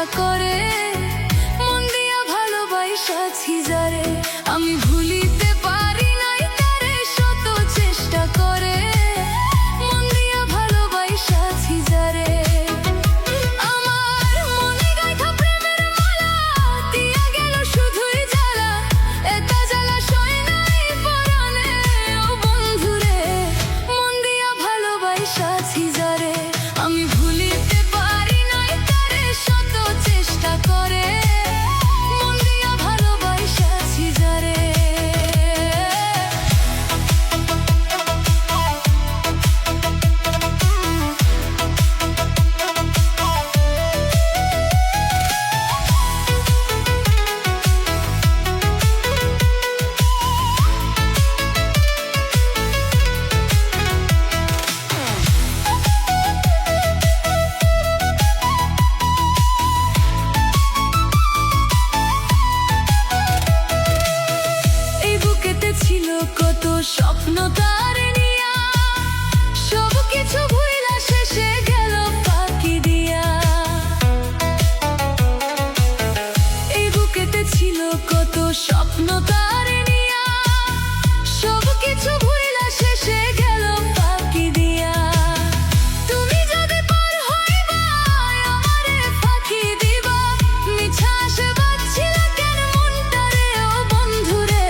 চেষ্টা করে, মন দিয়া ভালোবাসাছি যারে, আমি ভুলিতে পারি নাই তারে, শত চেষ্টা করে মন দিয়া ভালোবাসাছি যারে। আমার মনে গাইথা প্রেমের মালা দিয়া গেল শুধুই জ্বালা, একা জ্বালা সয় নাই পরাণে ও বন্ধুরে, মন দিয়া ভালোবাসাছি যারে, আমি ভুলিতে পারি নাই তারে, শত চেষ্টা করে মন দিয়া ভালোবাসাছি যারে। ছিল কত স্বপ্ন তার নিয়া, সব কিছু ভুইলা শেষে গেল ফাঁকি দিয়া। এই বুকেতে ছিল কত স্বপ্ন তার নিয়া, সব কিছু ভুইলা শেষে গেল ফাঁকি দিয়া। তুমি যদি পার হইবা আমারে ফাঁকি দিবা, মিছা আশা বাঁধছিলা কেন মনটারে ও বন্ধুরে,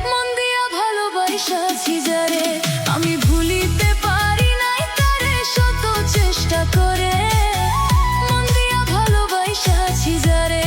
মন দিয়া ভালোবাসাছি যারে, আমি ভুলিতে পারি নাই তারে, শত চেষ্টা করে মন দিয়া ভালোবাসাছি যারে।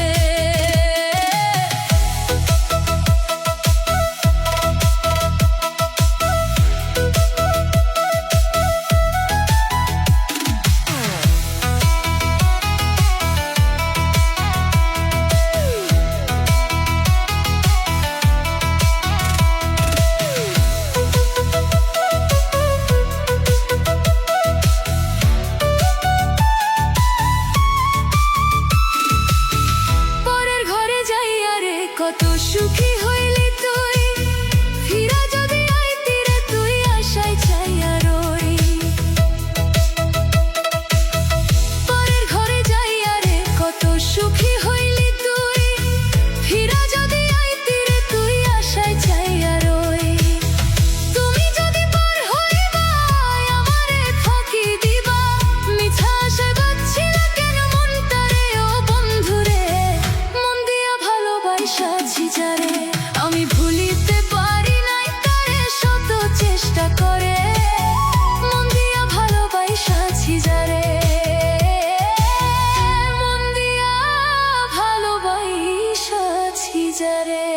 কত সুখী হইলি তুই, ফিরা যদি আইতি রে তুই, আশায় চাইয়া রই। পরের ঘরে যাইয়া রে কত সুখী হইলি তুই, ফিরা যদি আইতি রে তুই, আশায় চাইয়া রই। তুমি যদি পার হইবা আমারে ফাঁকি দিবা, মিছা আশায় বাঁধছিলা কেন মনটারে ও বন্ধুরে, মন দিয়া ভালোবাসাছি যারে, আমি ভুলিতে পারি নাই তারে, শত চেষ্টা করে মন দিয়া ভালোবাসাছি যারে, মন দিয়া ভালোবাসাছি যারে।